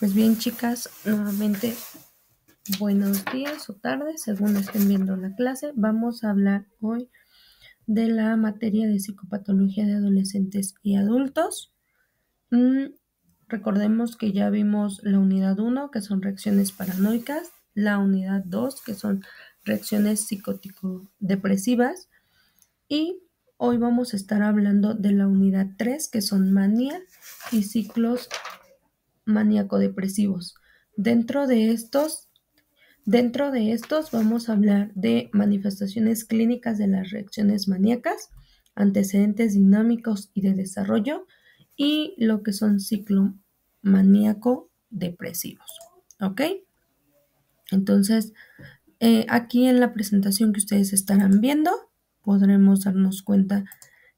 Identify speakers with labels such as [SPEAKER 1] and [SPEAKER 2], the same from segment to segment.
[SPEAKER 1] Pues bien, chicas, nuevamente buenos días o tardes, según estén viendo la clase. Vamos a hablar hoy de la materia de psicopatología de adolescentes y adultos. Recordemos que ya vimos la unidad 1, que son reacciones paranoicas, la unidad 2, que son reacciones psicótico-depresivas, y hoy vamos a estar hablando de la unidad 3, que son manía y ciclos maníaco-depresivos. Dentro de estos vamos a hablar de manifestaciones clínicas de las reacciones maníacas, antecedentes dinámicos y de desarrollo, y lo que son ciclo maníaco-depresivos. ¿Ok? Entonces, aquí en la presentación que ustedes estarán viendo, podremos darnos cuenta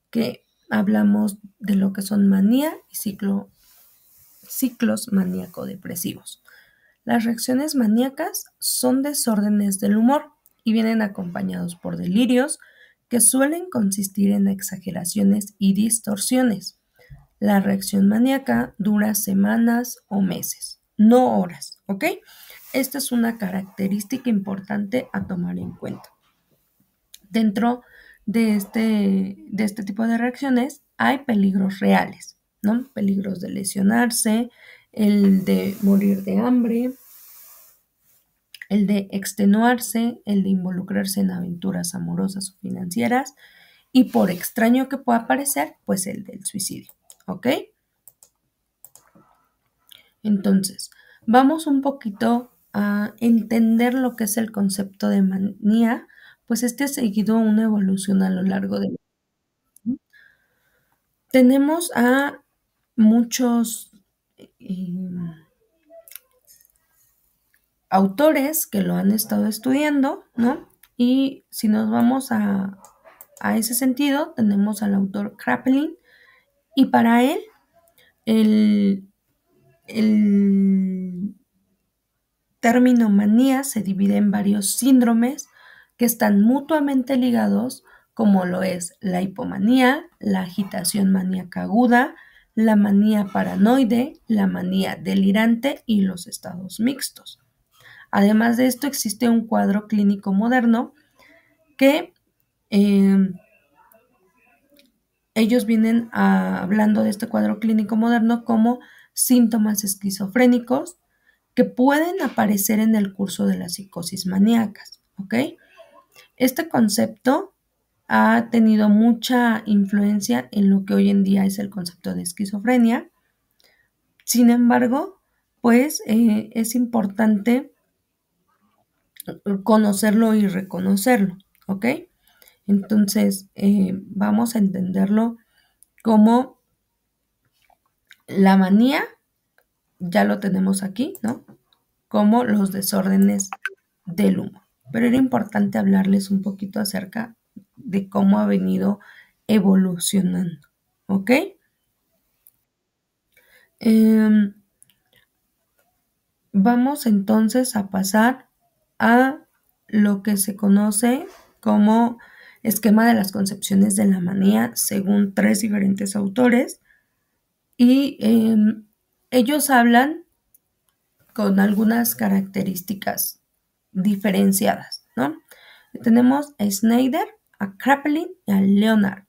[SPEAKER 1] que hablamos de lo que son manía y ciclos maníaco-depresivos. Las reacciones maníacas son desórdenes del humor y vienen acompañados por delirios que suelen consistir en exageraciones y distorsiones. La reacción maníaca dura semanas o meses, no horas, ¿ok? Esta es una característica importante a tomar en cuenta. Dentro de este tipo de reacciones hay peligros reales, ¿no? Peligros de lesionarse, el de morir de hambre, el de extenuarse, el de involucrarse en aventuras amorosas o financieras, y por extraño que pueda parecer, pues el del suicidio, ¿ok? Entonces, vamos un poquito a entender lo que es el concepto de manía, pues este ha seguido una evolución a lo largo de... Tenemos a muchos autores que lo han estado estudiando, ¿no? Y si nos vamos a ese sentido, tenemos al autor Kraepelin, y para él el término manía se divide en varios síndromes que están mutuamente ligados, como lo es la hipomanía, la agitación maníaca aguda, la manía paranoide, la manía delirante y los estados mixtos. Además de esto, existe un cuadro clínico moderno que ellos vienen hablando de este cuadro clínico moderno como síntomas esquizofrénicos que pueden aparecer en el curso de las psicosis maníacas, ¿ok? Este concepto ha tenido mucha influencia en lo que hoy en día es el concepto de esquizofrenia. Sin embargo, pues es importante conocerlo y reconocerlo, ¿ok? Entonces, vamos a entenderlo como la manía, ya lo tenemos aquí, ¿no? Como los desórdenes del humor. Pero era importante hablarles un poquito acerca de cómo ha venido evolucionando, ¿ok? Vamos entonces a pasar a lo que se conoce como esquema de las concepciones de la manía según 3 diferentes autores, y ellos hablan con algunas características diferenciadas, ¿no? Tenemos a Snyder, a Kraepelin y a Leonard.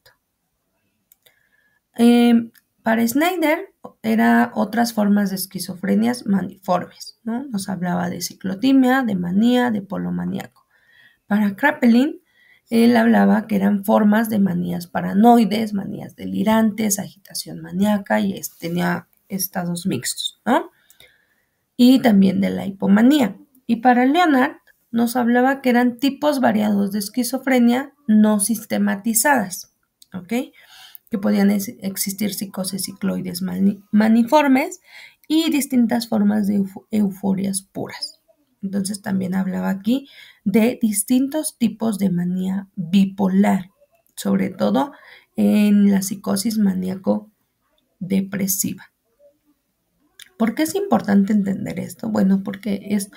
[SPEAKER 1] Para Snyder era otras formas de esquizofrenias maniformes, ¿no? Nos hablaba de ciclotimia, de manía, de polo maníaco. Para Kraepelin, él hablaba que eran formas de manías paranoides, manías delirantes, agitación maníaca, y tenía estados mixtos, ¿no? Y también de la hipomanía. Y para Leonard nos hablaba que eran tipos variados de esquizofrenia no sistematizadas, ¿ok? Que podían existir psicosis cicloides maniformes y distintas formas de euforias puras. Entonces también hablaba aquí de distintos tipos de manía bipolar, sobre todo en la psicosis maníaco-depresiva. ¿Por qué es importante entender esto? Bueno, porque es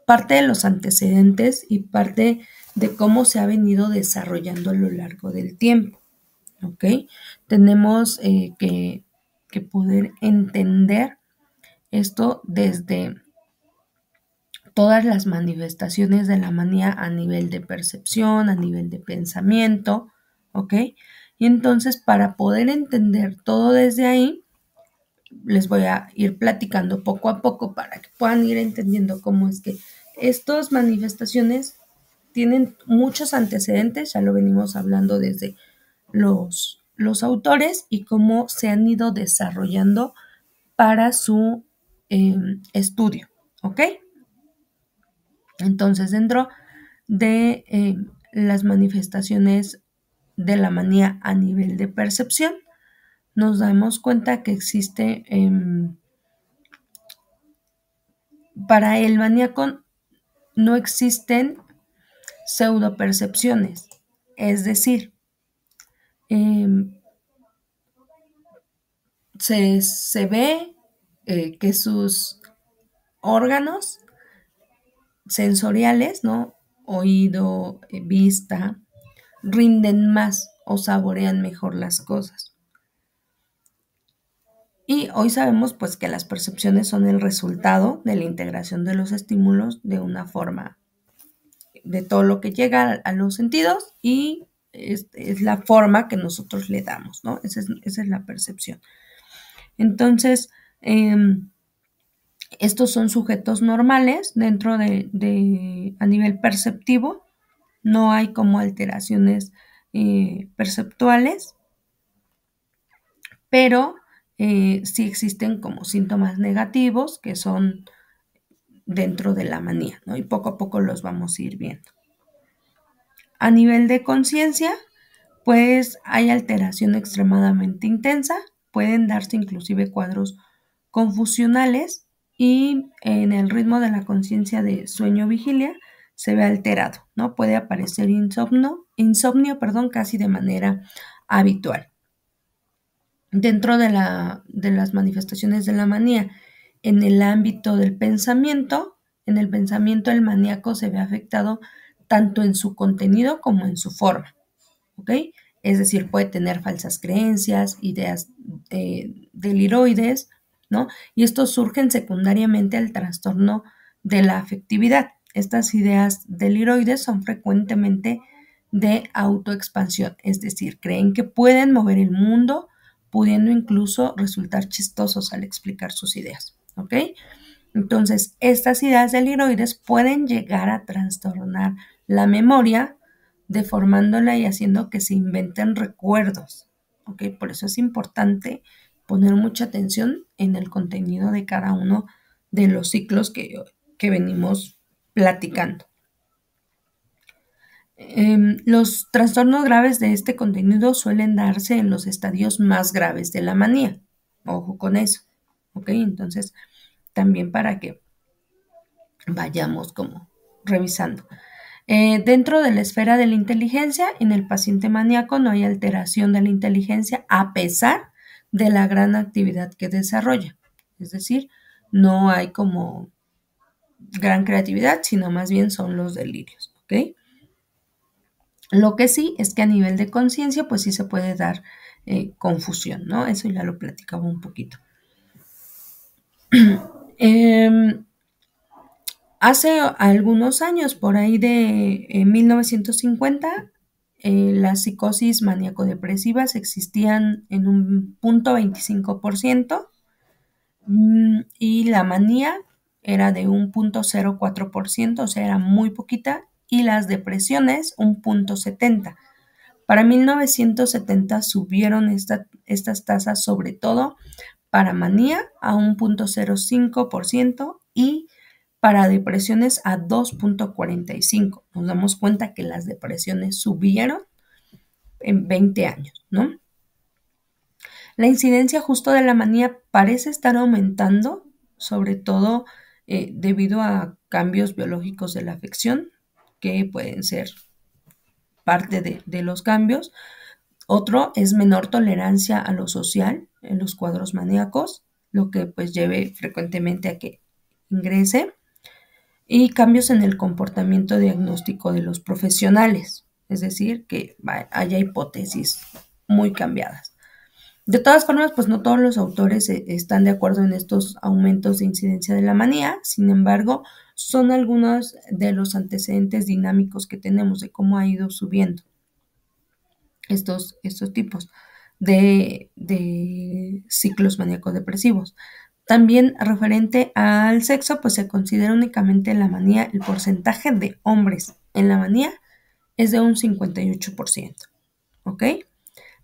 [SPEAKER 1] parte de los antecedentes y parte de cómo se ha venido desarrollando a lo largo del tiempo, ¿ok? Tenemos que poder entender Esto desde todas las manifestaciones de la manía a nivel de percepción, a nivel de pensamiento, ¿ok? Y entonces para poder entender todo desde ahí, les voy a ir platicando poco a poco para que puedan ir entendiendo cómo es que estas manifestaciones tienen muchos antecedentes, ya lo venimos hablando desde los autores y cómo se han ido desarrollando para su estudio, ¿ok? Entonces, dentro de las manifestaciones de la manía a nivel de percepción, nos damos cuenta que existe, para el maníaco no existen pseudopercepciones, es decir, se ve que sus órganos sensoriales, ¿no? Oído, vista, rinden más o saborean mejor las cosas. Y hoy sabemos pues que las percepciones son el resultado de la integración de los estímulos de una forma, de todo lo que llega a los sentidos y es la forma que nosotros le damos, ¿no? Esa es la percepción. Entonces, estos son sujetos normales dentro a nivel perceptivo, no hay como alteraciones perceptuales, pero sí existen como síntomas negativos que son dentro de la manía, ¿no? Y poco a poco los vamos a ir viendo. A nivel de conciencia, pues hay alteración extremadamente intensa, pueden darse inclusive cuadros confusionales y en el ritmo de la conciencia de sueño-vigilia se ve alterado, ¿no? Puede aparecer insomnio, casi de manera habitual. Dentro de las manifestaciones de la manía, en el ámbito del pensamiento, en el pensamiento el maníaco se ve afectado tanto en su contenido como en su forma, ¿ok? Es decir, puede tener falsas creencias, ideas deliroides, ¿no? Y estos surgen secundariamente al trastorno de la afectividad. Estas ideas deliroides son frecuentemente de autoexpansión, es decir, creen que pueden mover el mundo, pudiendo incluso resultar chistosos al explicar sus ideas, ¿ok? Entonces, estas ideas deliroides pueden llegar a trastornar la memoria, deformándola y haciendo que se inventen recuerdos, ¿ok? Por eso es importante poner mucha atención en el contenido de cada uno de los ciclos que venimos platicando. Los trastornos graves de este contenido suelen darse en los estadios más graves de la manía. Ojo con eso, ¿ok? Entonces, también para que vayamos como revisando. Dentro de la esfera de la inteligencia, en el paciente maníaco no hay alteración de la inteligencia a pesar de la gran actividad que desarrolla. Es decir, no hay como gran creatividad, sino más bien son los delirios, ¿ok? Lo que sí es que a nivel de conciencia, pues sí se puede dar confusión, ¿no? Eso ya lo platicaba un poquito. Hace algunos años, por ahí de 1950, las psicosis maníaco-depresivas existían en un 0.25% y la manía era de un 0.04%, o sea, era muy poquita, y las depresiones un 0.70%. Para 1970 subieron estas tasas, sobre todo para manía a un 0.05% y para depresiones a 2.45%. Nos damos cuenta que las depresiones subieron en 20 años, ¿no? La incidencia justo de la manía parece estar aumentando, sobre todo debido a cambios biológicos de la afección, que pueden ser parte de los cambios. Otro es menor tolerancia a lo social en los cuadros maníacos, lo que pues lleve frecuentemente a que ingrese. Y cambios en el comportamiento diagnóstico de los profesionales, es decir, que haya hipótesis muy cambiadas. De todas formas, pues no todos los autores están de acuerdo en estos aumentos de incidencia de la manía, sin embargo, son algunos de los antecedentes dinámicos que tenemos de cómo ha ido subiendo estos tipos de ciclos maníacos depresivos. También referente al sexo, pues se considera únicamente en la manía el porcentaje de hombres en la manía es de un 58%, ¿ok?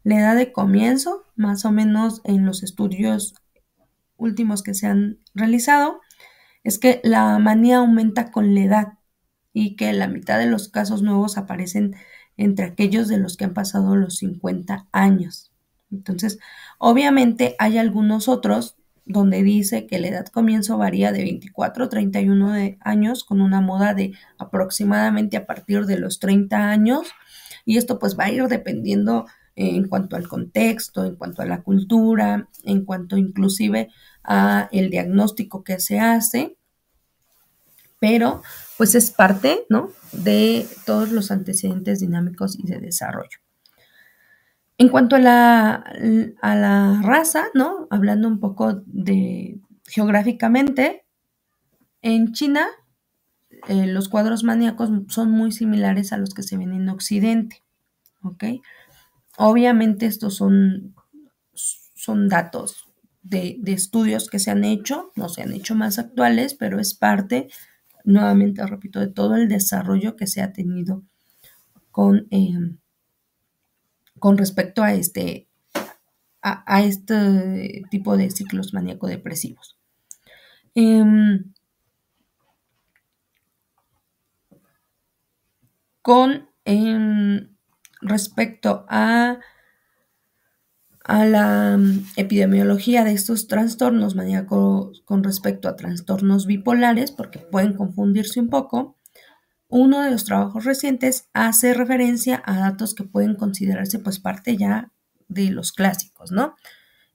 [SPEAKER 1] La edad de comienzo, más o menos en los estudios últimos que se han realizado, es que la manía aumenta con la edad y que la mitad de los casos nuevos aparecen entre aquellos de los que han pasado los 50 años. Entonces, obviamente hay algunos otros donde dice que la edad comienzo varía de 24 a 31 años con una moda de aproximadamente a partir de los 30 años y esto pues va a ir dependiendo en cuanto al contexto, en cuanto a la cultura, en cuanto inclusive a el diagnóstico que se hace, pero pues es parte, ¿no?, de todos los antecedentes dinámicos y de desarrollo. En cuanto a la raza, ¿no?, hablando un poco de geográficamente, en China los cuadros maníacos son muy similares a los que se ven en Occidente, ¿ok? Obviamente estos son datos de estudios que se han hecho, no se han hecho más actuales, pero es parte, nuevamente repito, de todo el desarrollo que se ha tenido con respecto a este tipo de ciclos maníaco-depresivos. Con respecto a la epidemiología de estos trastornos maníacos con respecto a trastornos bipolares, porque pueden confundirse un poco, uno de los trabajos recientes hace referencia a datos que pueden considerarse pues parte ya de los clásicos, ¿no?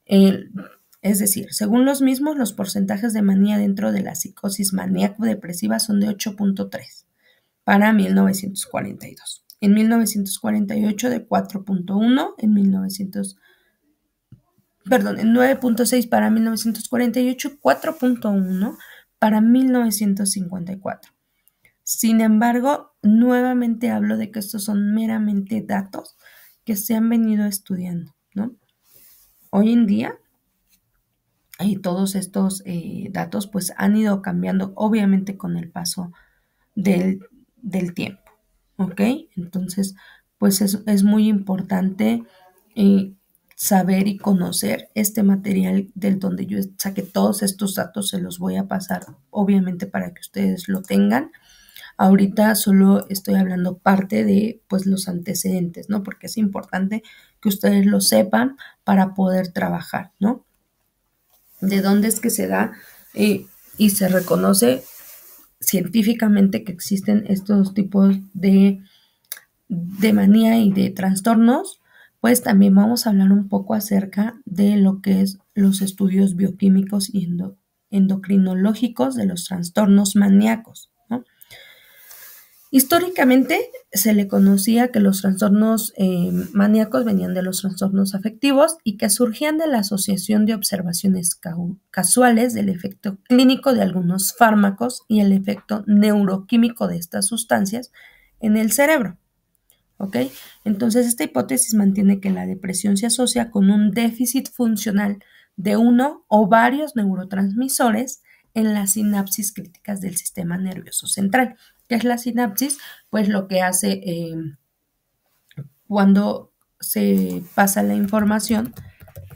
[SPEAKER 1] Es decir, según los mismos, los porcentajes de manía dentro de la psicosis maníaco-depresiva son de 8.3 para 1942. En 1948 de 4.1, en 9.6 para 1948, 4.1 para 1954. Sin embargo, nuevamente hablo de que estos son meramente datos que se han venido estudiando, ¿no? Hoy en día, todos estos datos pues han ido cambiando, obviamente con el paso del tiempo, ¿ok? Entonces, pues es muy importante saber y conocer este material del donde yo saqué todos estos datos, se los voy a pasar, obviamente, para que ustedes lo tengan. Ahorita solo estoy hablando parte de pues los antecedentes, ¿no? Porque es importante que ustedes lo sepan para poder trabajar, ¿no? De dónde es que se da y se reconoce científicamente que existen estos tipos de manía y de trastornos, pues también vamos a hablar un poco acerca de lo que es los estudios bioquímicos y endocrinológicos de los trastornos maníacos, ¿no? Históricamente se le conocía que los trastornos maníacos venían de los trastornos afectivos y que surgían de la asociación de observaciones casuales del efecto clínico de algunos fármacos y el efecto neuroquímico de estas sustancias en el cerebro. ¿Ok? Entonces, esta hipótesis mantiene que la depresión se asocia con un déficit funcional de uno o varios neurotransmisores en las sinapsis críticas del sistema nervioso central. ¿Qué es la sinapsis? Pues lo que hace cuando se pasa la información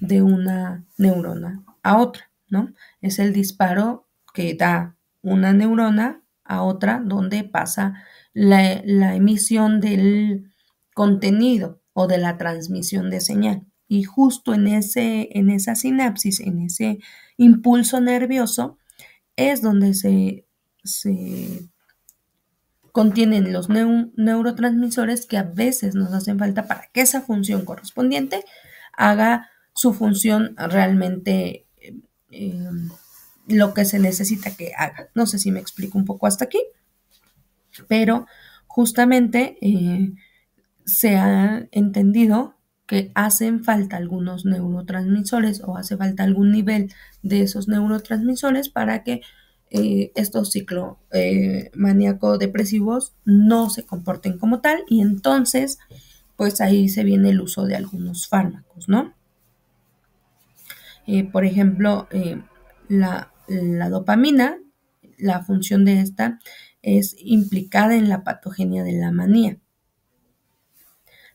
[SPEAKER 1] de una neurona a otra, ¿no? Es el disparo que da una neurona a otra donde pasa la emisión del contenido o de la transmisión de señal. Y justo en esa sinapsis, en ese impulso nervioso, es donde se contienen los neurotransmisores que a veces nos hacen falta para que esa función correspondiente haga su función realmente lo que se necesita que haga. No sé si me explico un poco hasta aquí, pero justamente se ha entendido que hacen falta algunos neurotransmisores o hace falta algún nivel de esos neurotransmisores para que estos ciclomaníaco depresivos no se comporten como tal, y entonces pues ahí se viene el uso de algunos fármacos, ¿no? Por ejemplo, la dopamina, la función de esta es implicada en la patogenia de la manía.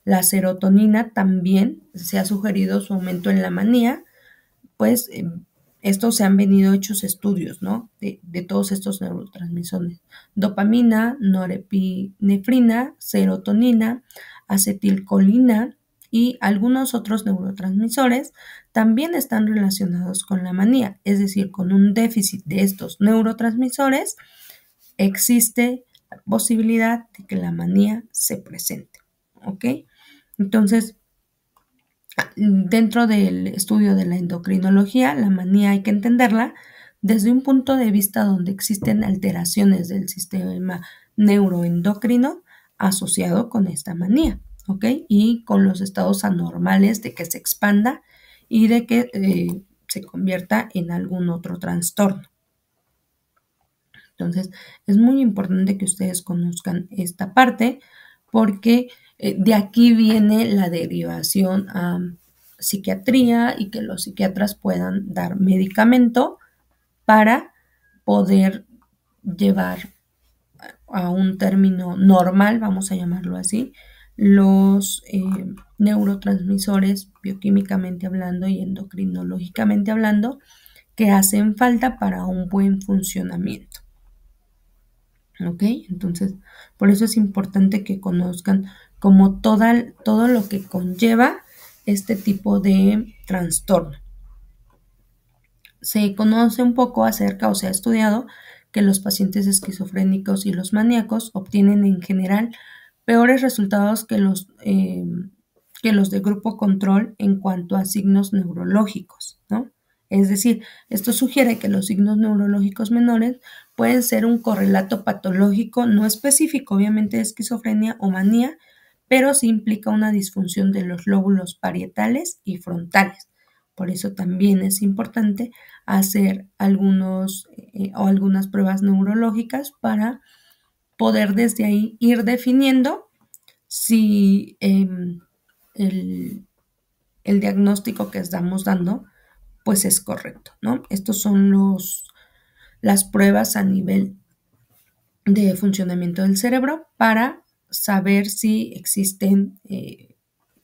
[SPEAKER 1] La serotonina también se ha sugerido su aumento en la manía, pues estos se han venido hechos estudios, ¿no? De todos estos neurotransmisores. Dopamina, norepinefrina, serotonina, acetilcolina y algunos otros neurotransmisores también están relacionados con la manía, es decir, con un déficit de estos neurotransmisores existe la posibilidad de que la manía se presente, ¿ok? Entonces, dentro del estudio de la endocrinología, la manía hay que entenderla desde un punto de vista donde existen alteraciones del sistema neuroendocrino asociado con esta manía, ¿ok? Y con los estados anormales de que se expanda y de que se convierta en algún otro trastorno. Entonces, es muy importante que ustedes conozcan esta parte porque de aquí viene la derivación a psiquiatría y que los psiquiatras puedan dar medicamento para poder llevar a un término normal, vamos a llamarlo así, los neurotransmisores bioquímicamente hablando y endocrinológicamente hablando que hacen falta para un buen funcionamiento. ¿Ok? Entonces, por eso es importante que conozcan como todo lo que conlleva este tipo de trastorno. Se conoce un poco acerca o se ha estudiado que los pacientes esquizofrénicos y los maníacos obtienen en general peores resultados que los de grupo control en cuanto a signos neurológicos, ¿no? Es decir, esto sugiere que los signos neurológicos menores pueden ser un correlato patológico no específico, obviamente de esquizofrenia o manía, pero sí implica una disfunción de los lóbulos parietales y frontales. Por eso también es importante hacer algunas pruebas neurológicas para poder desde ahí ir definiendo si el diagnóstico que estamos dando pues es correcto, ¿no? Estos son las pruebas a nivel de funcionamiento del cerebro para saber si existen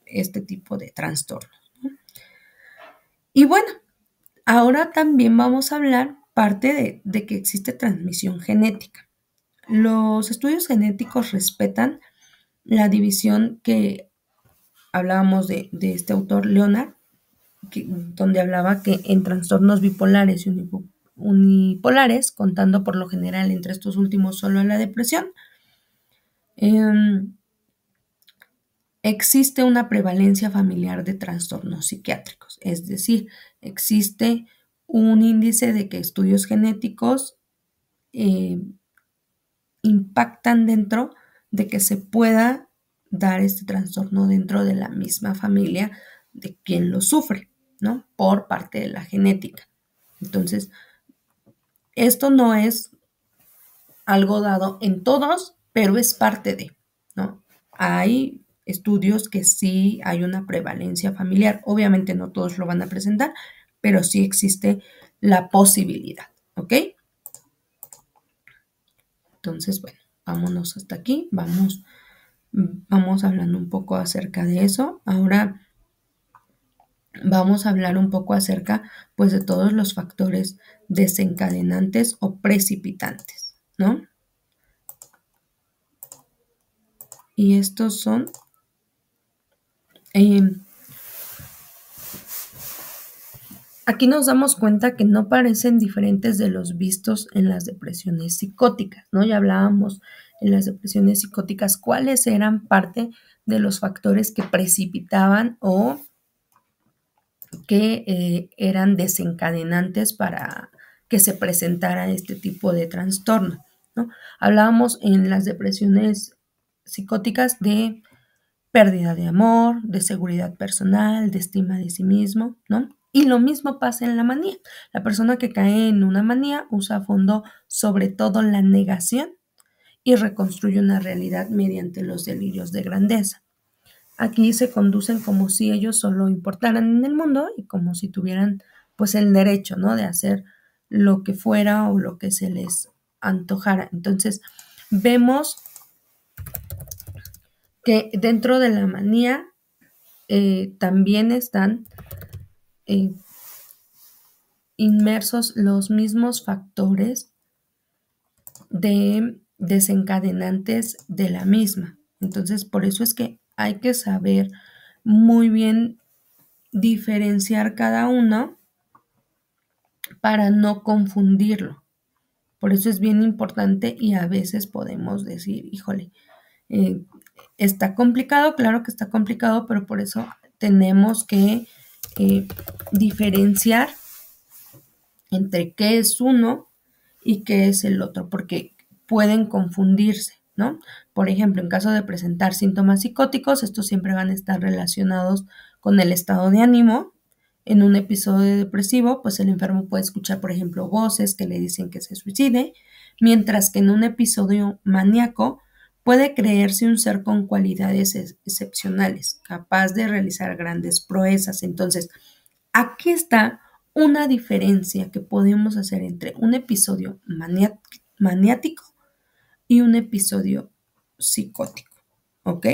[SPEAKER 1] este tipo de trastornos, ¿no? Y bueno, ahora también vamos a hablar parte de que existe transmisión genética. Los estudios genéticos respetan la división que hablábamos de este autor, Leonard, donde hablaba que en trastornos bipolares y unipolares, contando por lo general entre estos últimos solo la depresión, existe una prevalencia familiar de trastornos psiquiátricos, es decir, existe un índice de que estudios genéticos impactan dentro de que se pueda dar este trastorno dentro de la misma familia de quien lo sufre, ¿no? Por parte de la genética. Entonces, esto no es algo dado en todos, pero es parte de, ¿no? Hay estudios que sí hay una prevalencia familiar. Obviamente no todos lo van a presentar, pero sí existe la posibilidad, ¿ok? Entonces, bueno, vámonos hasta aquí. Vamos hablando un poco acerca de eso. Ahora vamos a hablar un poco acerca, pues, de todos los factores desencadenantes o precipitantes, ¿no? Y estos son aquí nos damos cuenta que no parecen diferentes de los vistos en las depresiones psicóticas, ¿no? Ya hablábamos en las depresiones psicóticas cuáles eran parte de los factores que precipitaban o que eran desencadenantes para que se presentara este tipo de trastorno, ¿no? Hablábamos en las depresiones psicóticas de pérdida de amor, de seguridad personal, de estima de sí mismo, ¿no? Y lo mismo pasa en la manía. La persona que cae en una manía usa a fondo sobre todo la negación y reconstruye una realidad mediante los delirios de grandeza. Aquí se conducen como si ellos solo importaran en el mundo y como si tuvieran pues el derecho, ¿no? De hacer lo que fuera o lo que se les antojara. Entonces, vemos que dentro de la manía también están eh, inmersos los mismos factores de desencadenantes de la misma. Entonces, por eso es que hay que saber muy bien diferenciar cada uno para no confundirlo. Por eso es bien importante y a veces podemos decir, híjole, eh, está complicado, claro que está complicado, pero por eso tenemos que diferenciar entre qué es uno y qué es el otro, porque pueden confundirse, ¿no? Por ejemplo, en caso de presentar síntomas psicóticos, estos siempre van a estar relacionados con el estado de ánimo. En un episodio depresivo, pues el enfermo puede escuchar, por ejemplo, voces que le dicen que se suicide, mientras que en un episodio maníaco puede creerse un ser con cualidades excepcionales, capaz de realizar grandes proezas. Entonces, aquí está una diferencia que podemos hacer entre un episodio maniático y un episodio psicótico, ¿ok?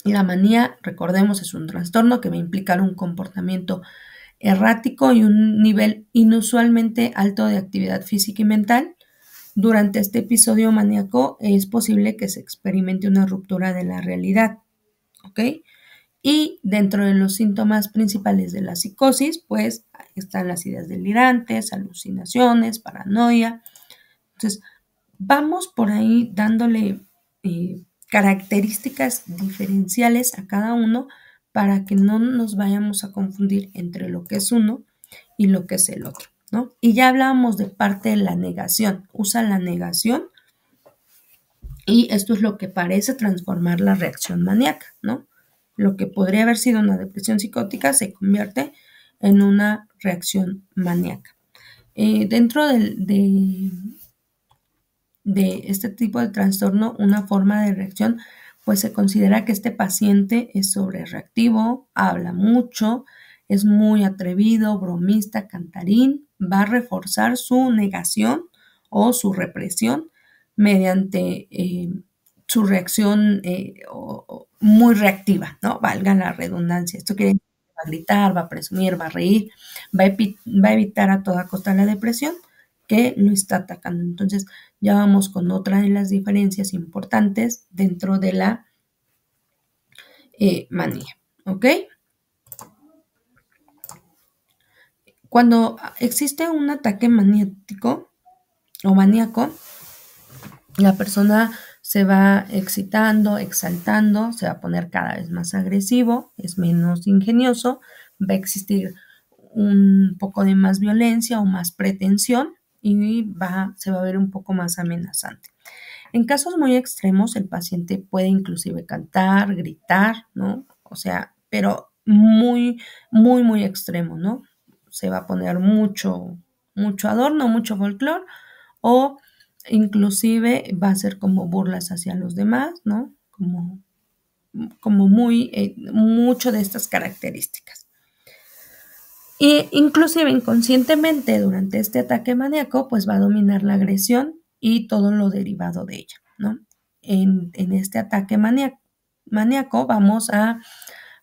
[SPEAKER 1] La manía, recordemos, es un trastorno que va a implicar un comportamiento errático y un nivel inusualmente alto de actividad física y mental. Durante este episodio maníaco es posible que se experimente una ruptura de la realidad, ¿ok? Y dentro de los síntomas principales de la psicosis, pues están las ideas delirantes, alucinaciones, paranoia. Entonces, vamos por ahí dándole características diferenciales a cada uno para que no nos vayamos a confundir entre lo que es uno y lo que es el otro, ¿no? Y ya hablábamos de parte de la negación. Usa la negación y esto es lo que parece transformar la reacción maníaca, ¿no? Lo que podría haber sido una depresión psicótica se convierte en una reacción maníaca. Dentro de este tipo de trastorno, una forma de reacción, pues se considera que este paciente es sobrereactivo, habla mucho, es muy atrevido, bromista, cantarín, va a reforzar su negación o su represión mediante su reacción muy reactiva, ¿no? Valga la redundancia. Esto quiere decir que va a gritar, va a presumir, va a reír, va a evitar a toda costa la depresión que lo está atacando. Entonces, ya vamos con otra de las diferencias importantes dentro de la manía, ¿ok? Cuando existe un ataque maniático o maníaco, la persona se va excitando, exaltando, se va a poner cada vez más agresivo, es menos ingenioso, va a existir un poco de más violencia o más pretensión y se va a ver un poco más amenazante. En casos muy extremos, el paciente puede inclusive cantar, gritar, ¿no? O sea, pero muy, muy, muy extremo, ¿no? Se va a poner mucho adorno, mucho folclore, o inclusive va a ser como burlas hacia los demás, ¿no? Como muy, mucho de estas características. Y inclusive inconscientemente durante este ataque maníaco, pues va a dominar la agresión y todo lo derivado de ella, ¿no? En este ataque maníaco vamos a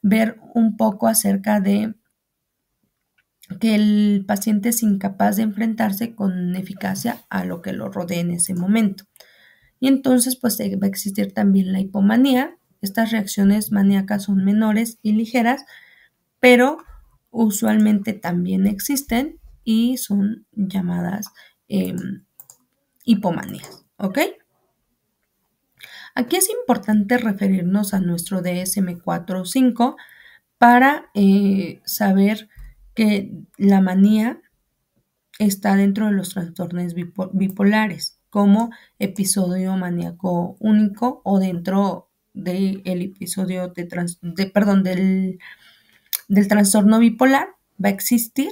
[SPEAKER 1] ver un poco acerca de que el paciente es incapaz de enfrentarse con eficacia a lo que lo rodea en ese momento. Y entonces, pues va a existir también la hipomanía. Estas reacciones maníacas son menores y ligeras, pero usualmente también existen y son llamadas hipomanías, ¿ok? Aquí es importante referirnos a nuestro DSM-4 o 5 para saber que la manía está dentro de los trastornos bipolares, como episodio maníaco único o dentro del episodio perdón, del trastorno bipolar, va a existir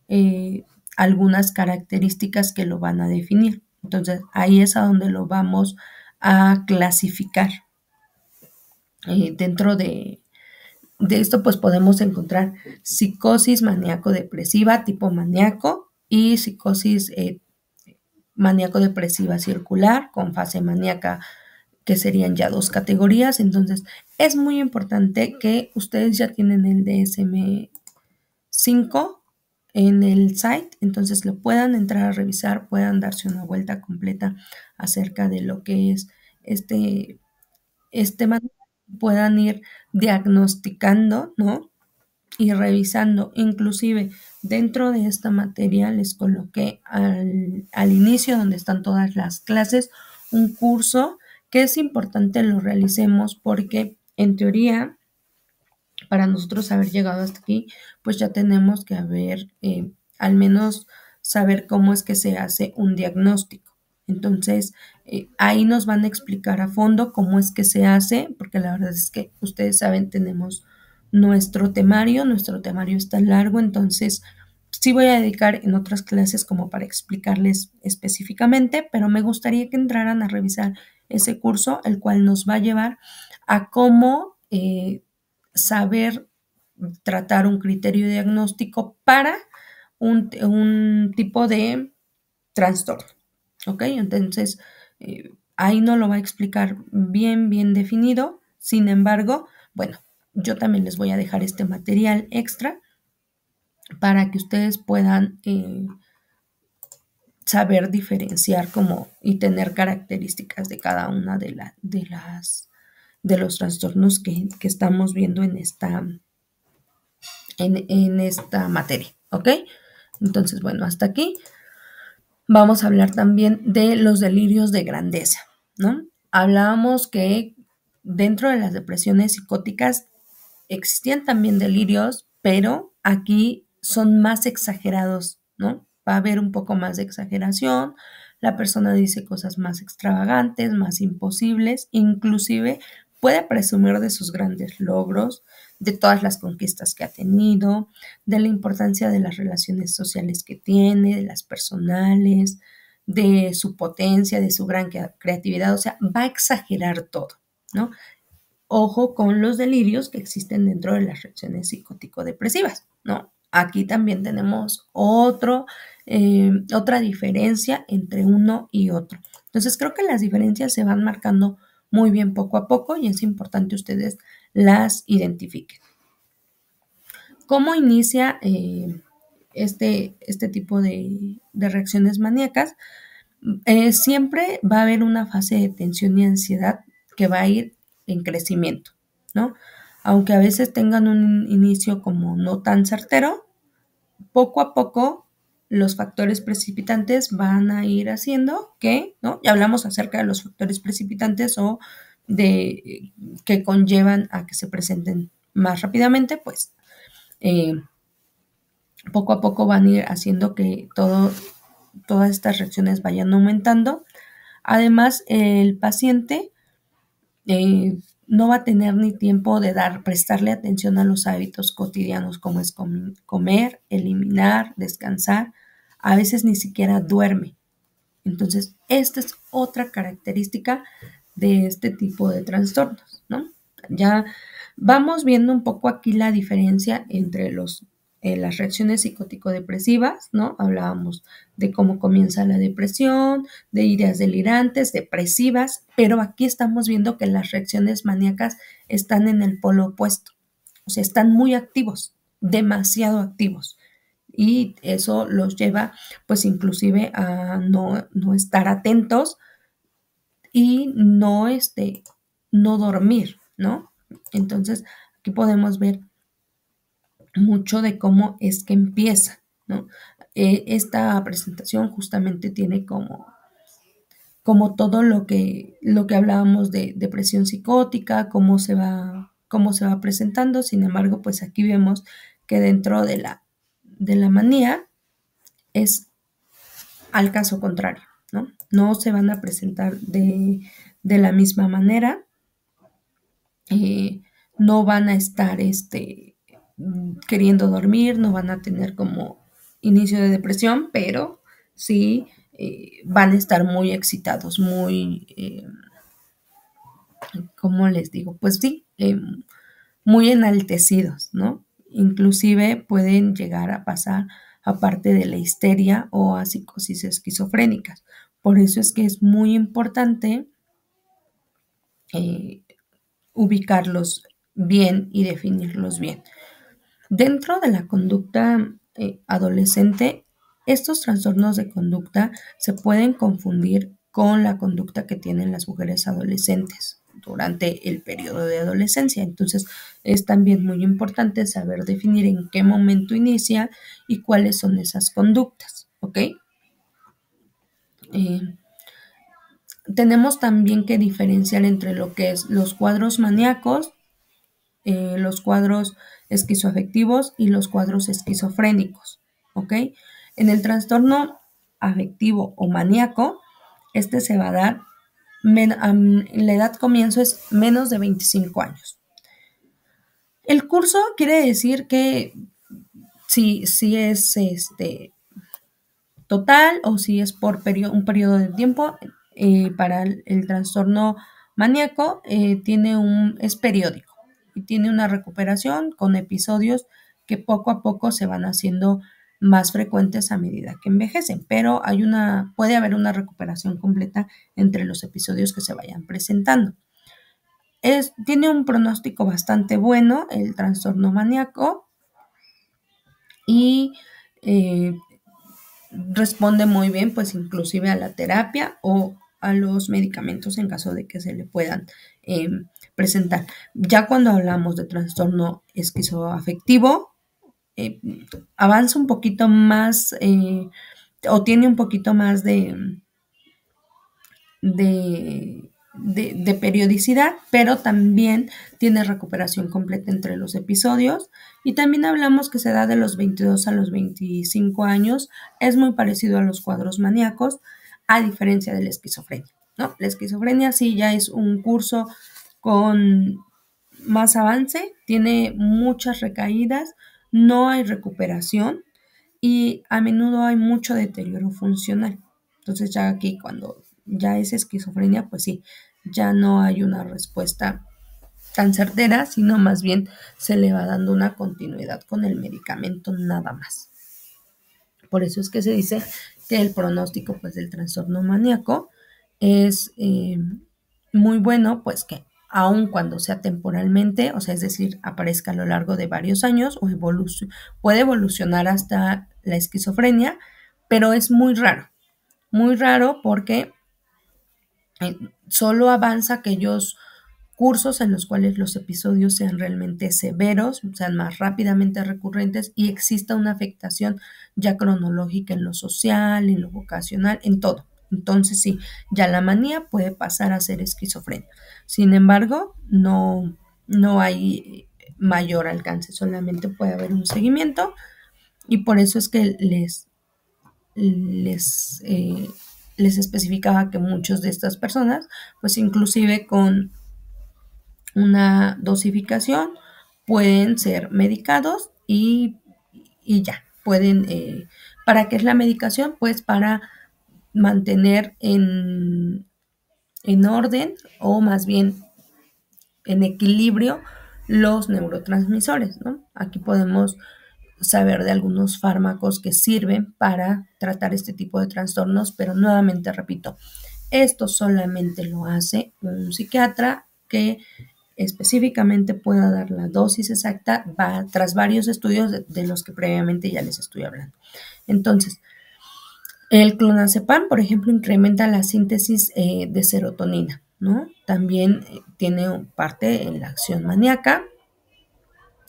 [SPEAKER 1] eh, algunas características que lo van a definir. Entonces, ahí es a donde lo vamos a clasificar. Dentro de esto, pues podemos encontrar psicosis maníaco-depresiva tipo maníaco y psicosis maníaco-depresiva circular con fase maníaca, que serían ya dos categorías. Entonces, es muy importante que ustedes ya tienen el DSM-5 en el site, entonces lo puedan entrar a revisar, puedan darse una vuelta completa acerca de lo que es este manual, puedan ir diagnosticando, ¿no? Y revisando. Inclusive dentro de esta materia les coloqué al inicio, donde están todas las clases, un curso que es importante lo realicemos porque en teoría, para nosotros haber llegado hasta aquí, pues ya tenemos que haber al menos saber cómo es que se hace un diagnóstico. Entonces, ahí nos van a explicar a fondo cómo es que se hace, porque la verdad es que ustedes saben, tenemos nuestro temario está largo, entonces sí voy a dedicar en otras clases como para explicarles específicamente, pero me gustaría que entraran a revisar ese curso, el cual nos va a llevar a cómo saber tratar un criterio diagnóstico para un tipo de trastorno. ¿Ok? Entonces, ahí no lo va a explicar bien definido. Sin embargo, bueno, yo también les voy a dejar este material extra para que ustedes puedan saber diferenciar como y tener características de cada una de los trastornos que estamos viendo en esta materia, ¿ok? Entonces, bueno, hasta aquí vamos a hablar también de los delirios de grandeza, ¿no? Hablábamos que dentro de las depresiones psicóticas existían también delirios, pero aquí son más exagerados, ¿no? Va a haber un poco más de exageración, la persona dice cosas más extravagantes, más imposibles, inclusive puede presumir de sus grandes logros, de todas las conquistas que ha tenido, de la importancia de las relaciones sociales que tiene, de las personales, de su potencia, de su gran creatividad, o sea, va a exagerar todo, ¿no? Ojo con los delirios que existen dentro de las reacciones psicótico-depresivas, ¿no? Aquí también tenemos otra diferencia entre uno y otro. Entonces creo que las diferencias se van marcando muy bien poco a poco y es importante ustedes las identifiquen. ¿Cómo inicia este tipo de reacciones maníacas? Siempre va a haber una fase de tensión y ansiedad que va a ir en crecimiento, ¿no? Aunque a veces tengan un inicio como no tan certero, poco a poco los factores precipitantes van a ir haciendo que, ¿no? Ya hablamos acerca de los factores precipitantes o de que conllevan a que se presenten más rápidamente, pues poco a poco van a ir haciendo que todas estas reacciones vayan aumentando. Además, el paciente no va a tener ni tiempo de prestarle atención a los hábitos cotidianos como es comer, eliminar, descansar. A veces ni siquiera duerme. Entonces, esta es otra característica de este tipo de trastornos, ¿no? Ya vamos viendo un poco aquí la diferencia entre las reacciones psicótico-depresivas, ¿no? Hablábamos de cómo comienza la depresión, de ideas delirantes, depresivas, pero aquí estamos viendo que las reacciones maníacas están en el polo opuesto, o sea, están muy activos, demasiado activos. Y eso los lleva, pues, inclusive a no estar atentos y no dormir, ¿no? Entonces, aquí podemos ver mucho de cómo es que empieza, ¿no? Esta presentación justamente tiene como todo lo que hablábamos de depresión psicótica, cómo se va presentando. Sin embargo, pues aquí vemos que dentro de la manía es al caso contrario, ¿no? No se van a presentar de la misma manera. eh, no van a estar queriendo dormir, no van a tener como inicio de depresión, pero sí van a estar muy excitados, muy, ¿cómo les digo? Pues sí, muy enaltecidos, ¿no? Inclusive pueden llegar a pasar a parte de la histeria o a psicosis esquizofrénicas. Por eso es que es muy importante eh, ubicarlos bien y definirlos bien. Dentro de la conducta adolescente, estos trastornos de conducta se pueden confundir con la conducta que tienen las mujeres adolescentes durante el periodo de adolescencia. Entonces, es también muy importante saber definir en qué momento inicia y cuáles son esas conductas, ¿ok? Eh, tenemos también que diferenciar entre lo que es los cuadros maníacos, los cuadros esquizoafectivos y los cuadros esquizofrénicos, ¿ok? En el trastorno afectivo o maníaco, este se va a dar, la edad comienzo es menos de 25 años. El curso quiere decir que si es total o si es por un periodo de tiempo. Para el trastorno maníaco es periódico y tiene una recuperación con episodios que poco a poco se van haciendo más frecuentes a medida que envejecen, pero puede haber una recuperación completa entre los episodios que se vayan presentando. Tiene un pronóstico bastante bueno el trastorno maníaco y responde muy bien, pues inclusive a la terapia o a los medicamentos en caso de que se le puedan presentar. Ya cuando hablamos de trastorno esquizoafectivo, eh, avanza un poquito más o tiene un poquito más de periodicidad, pero también tiene recuperación completa entre los episodios. Y también hablamos que se da de los 22 a los 25 años. Es muy parecido a los cuadros maníacos, a diferencia de la esquizofrenia, ¿no? La esquizofrenia sí ya es un curso con más avance, tiene muchas recaídas, no hay recuperación y a menudo hay mucho deterioro funcional. Entonces ya aquí cuando ya es esquizofrenia, pues sí, ya no hay una respuesta tan certera, sino más bien se le va dando una continuidad con el medicamento nada más. Por eso es que se dice que el pronóstico pues del trastorno maníaco es muy bueno, pues que aun cuando sea temporalmente, o sea, es decir, aparezca a lo largo de varios años o puede evolucionar hasta la esquizofrenia, pero es muy raro porque solo avanza aquellos cursos en los cuales los episodios sean realmente severos, sean más rápidamente recurrentes y exista una afectación ya cronológica en lo social, en lo vocacional, en todo. Entonces sí, ya la manía puede pasar a ser esquizofrenia. Sin embargo, no hay mayor alcance, solamente puede haber un seguimiento y por eso es que les, eh, les especificaba que muchos de estas personas, pues inclusive con una dosificación, pueden ser medicados y ya, ¿para qué es la medicación? Pues para mantener en orden o más bien en equilibrio los neurotransmisores, ¿no? Aquí podemos saber de algunos fármacos que sirven para tratar este tipo de trastornos, pero nuevamente repito, esto solamente lo hace un psiquiatra que específicamente pueda dar la dosis exacta tras varios estudios de los que previamente ya les estoy hablando. Entonces, el clonazepam, por ejemplo, incrementa la síntesis de serotonina, ¿no? También tiene parte en la acción maníaca.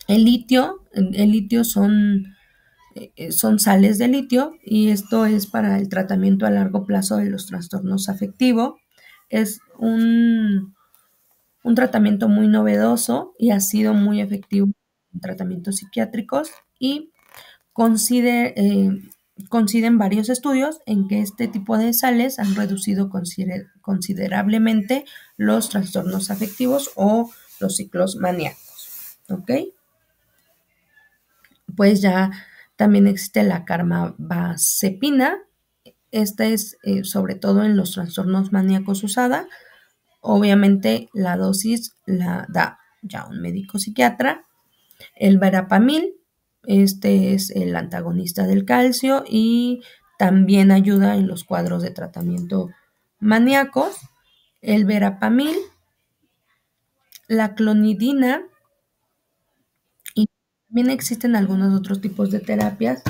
[SPEAKER 1] El litio son sales de litio y esto es para el tratamiento a largo plazo de los trastornos afectivos. Es un tratamiento muy novedoso y ha sido muy efectivo en tratamientos psiquiátricos y coinciden varios estudios en que este tipo de sales han reducido considerablemente los trastornos afectivos o los ciclos maníacos, ¿ok? Pues ya también existe la carbamazepina. Esta es sobre todo en los trastornos maníacos usada. Obviamente la dosis la da ya un médico psiquiatra. El verapamil, este es el antagonista del calcio y también ayuda en los cuadros de tratamiento maníacos. El verapamil, la clonidina y también existen algunos otros tipos de terapias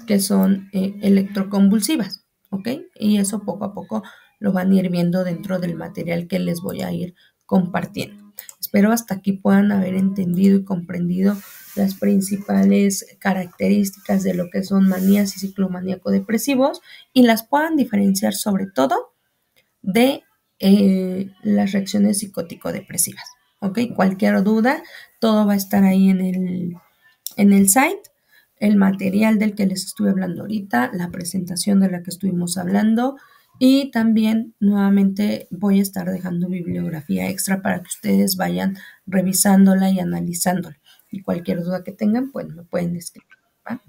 [SPEAKER 1] que son electroconvulsivas, ¿ok? Y eso poco a poco lo van a ir viendo dentro del material que les voy a ir compartiendo. Espero hasta aquí puedan haber entendido y comprendido las principales características de lo que son manías y ciclomaníaco depresivos y las puedan diferenciar sobre todo de las reacciones psicótico-depresivas. ¿Ok? Cualquier duda, todo va a estar ahí en el site, el material del que les estuve hablando ahorita, la presentación de la que estuvimos hablando y también nuevamente voy a estar dejando bibliografía extra para que ustedes vayan revisándola y analizándola. Y cualquier duda que tengan, pues me pueden escribir. ¿Va?